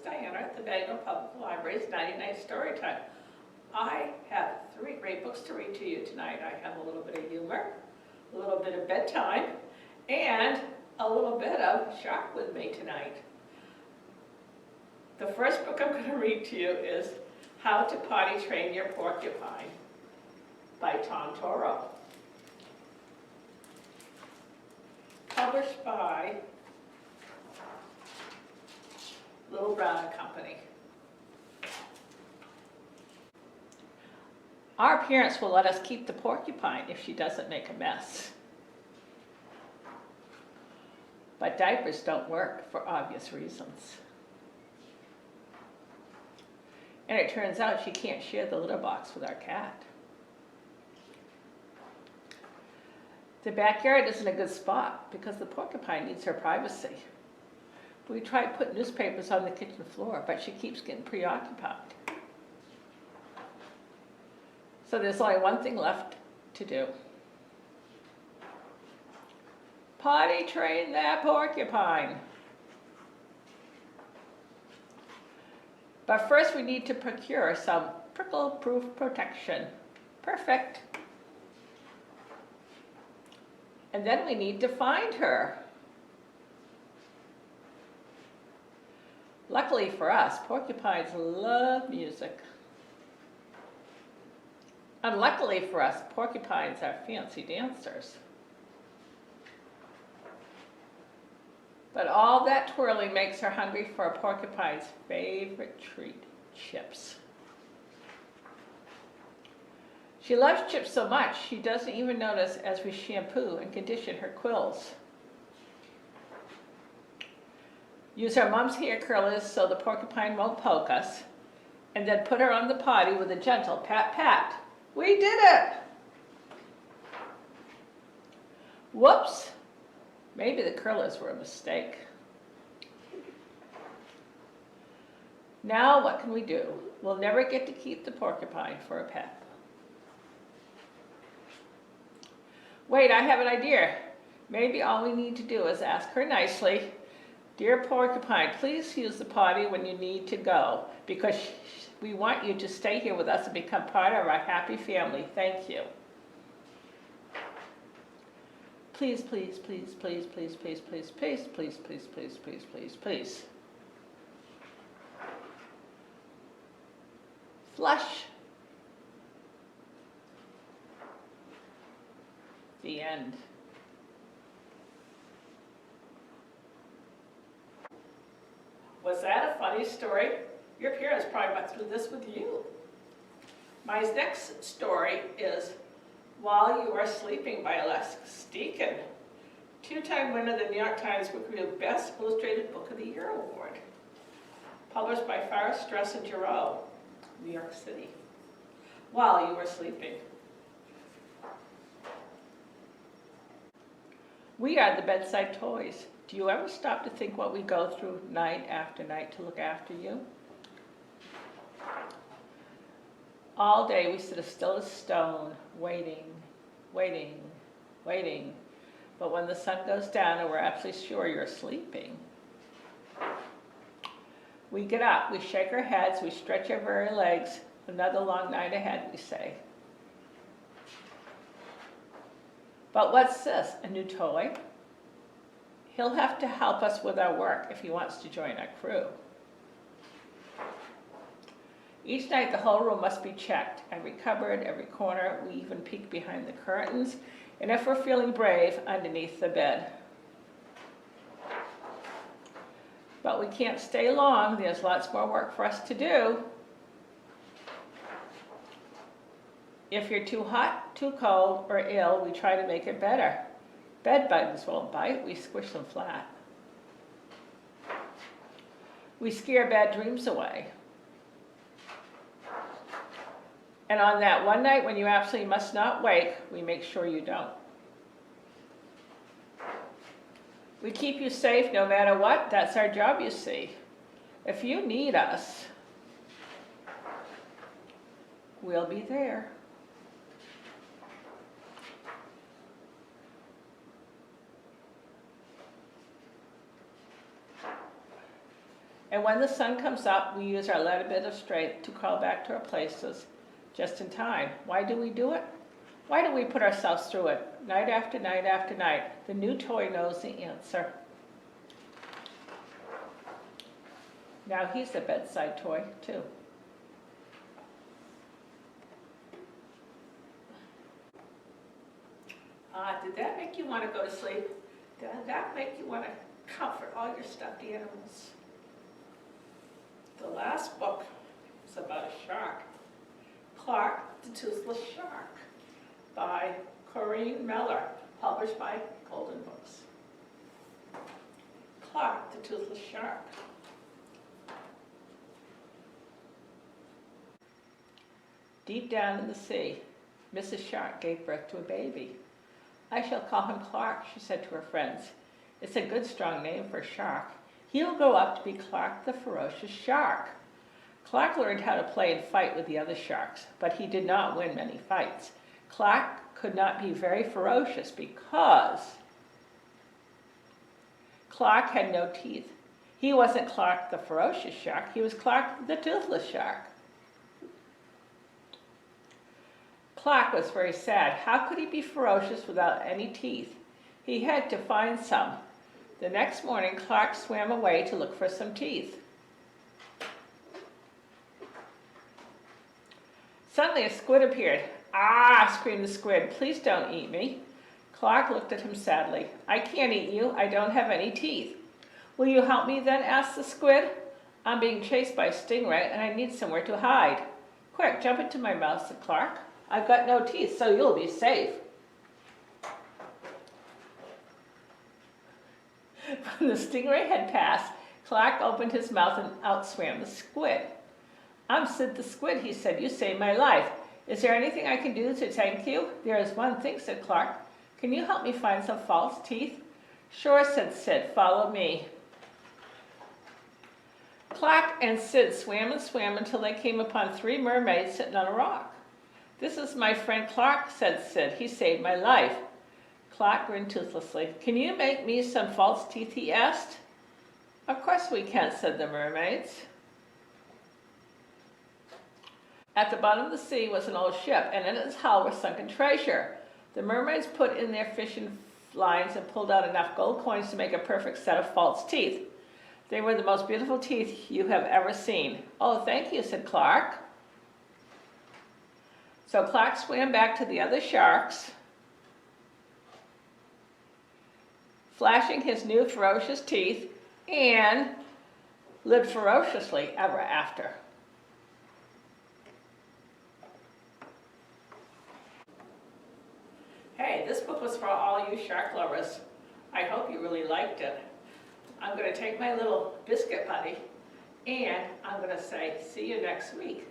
Diana at the Bangor Public Library's Nighty Night Story Time. I have 3 great books to read to you tonight. I have a little bit of humor, a little bit of bedtime, and a little bit of shark with me tonight. The first book I'm going to read to you is How to Potty Train Your Porcupine by Tom Toro. Published by Little Brown Company. Our parents will let us keep the porcupine if she doesn't make a mess. But diapers don't work for obvious reasons. And it turns out she can't share the litter box with our cat. The backyard isn't a good spot because the porcupine needs her privacy. We tried putting newspapers on the kitchen floor, but she keeps getting preoccupied. So there's only one thing left to do. Potty train that porcupine. But first we need to procure some prickle-proof protection. Perfect. And then we need to find her. Luckily for us, porcupines love music. Unluckily for us, porcupines are fancy dancers. But all that twirling makes her hungry for a porcupine's favorite treat, chips. She loves chips so much, she doesn't even notice as we shampoo and condition her quills. Use our mom's hair curlers so the porcupine won't poke us, and then put her on the potty with a gentle pat pat. We did it! Whoops! Maybe the curlers were a mistake. Now what can we do? We'll never get to keep the porcupine for a pet. Wait, I have an idea. Maybe all we need to do is ask her nicely, "Dear porcupine, please use the potty when you need to go, because we want you to stay here with us and become part of our happy family. Thank you." Please, please, please, please, please, please, please, please, please, please, please, please, please, please. Flush. The end. Was that a funny story? Your parents probably went through this with you. My next story is While You Are Sleeping by Alexis Deacon, 2-time winner of the New York Times Book Review Best Illustrated Book of the Year Award. Published by Farrar, Straus Giroux, New York City. While You Are Sleeping. We are the bedside toys. Do you ever stop to think what we go through night after night to look after you? All day we sit as still as stone, waiting, waiting, waiting. But when the sun goes down and we're absolutely sure you're sleeping, we get up, we shake our heads, we stretch our very legs. Another long night ahead, we say. But what's this, a new toy? He'll have to help us with our work if he wants to join our crew. Each night the whole room must be checked, every cupboard, every corner. We even peek behind the curtains, and if we're feeling brave, underneath the bed. But we can't stay long, there's lots more work for us to do. If you're too hot, too cold, or ill, we try to make it better. Bed bugs won't bite, we squish them flat. We scare bad dreams away. And on that one night when you absolutely must not wake, we make sure you don't. We keep you safe no matter what, that's our job, you see. If you need us, we'll be there. And when the sun comes up, we use our little bit of strength to crawl back to our places just in time. Why do we do it? Why do we put ourselves through it? Night after night after night. The new toy knows the answer. Now he's a bedside toy, too. Did that make you want to go to sleep? Did that make you want to comfort all your stuffed animals? The last book is about a shark. Clark, the Toothless Shark, by Corinne Mellor, published by Golden Books. Clark, the Toothless Shark. Deep down in the sea, Mrs. Shark gave birth to a baby. I shall call him Clark, she said to her friends. It's a good strong name for a shark. He'll grow up to be Clark the ferocious shark. Clark learned how to play and fight with the other sharks, but he did not win many fights. Clark could not be very ferocious because Clark had no teeth. He wasn't Clark the ferocious shark, he was Clark the toothless shark. Clark was very sad. How could he be ferocious without any teeth? He had to find some. The next morning, Clark swam away to look for some teeth. Suddenly, a squid appeared. "Ah!" screamed the squid. "Please don't eat me." Clark looked at him sadly. "I can't eat you. I don't have any teeth." "Will you help me then?" asked the squid. "I'm being chased by a stingray and I need somewhere to hide." "Quick, jump into my mouth," said Clark. "I've got no teeth, so you'll be safe." When the stingray had passed, Clark opened his mouth and out swam the squid. "I'm Sid the Squid," he said. "You saved my life. Is there anything I can do to thank you?" "There is one thing," said Clark. "Can you help me find some false teeth?" "Sure," said Sid. "Follow me." Clark and Sid swam and swam until they came upon 3 mermaids sitting on a rock. "This is my friend Clark," said Sid. "He saved my life." Clark grinned toothlessly. "Can you make me some false teeth?" he asked. "Of course we can," said the mermaids. At the bottom of the sea was an old ship, and in its hull was sunken treasure. The mermaids put in their fishing lines and pulled out enough gold coins to make a perfect set of false teeth. They were the most beautiful teeth you have ever seen. "Oh, thank you," said Clark. So Clark swam back to the other sharks, flashing his new ferocious teeth, and lived ferociously ever after. Hey, this book was for all you shark lovers. I hope you really liked it. I'm going to take my little biscuit buddy, and I'm going to say, see you next week.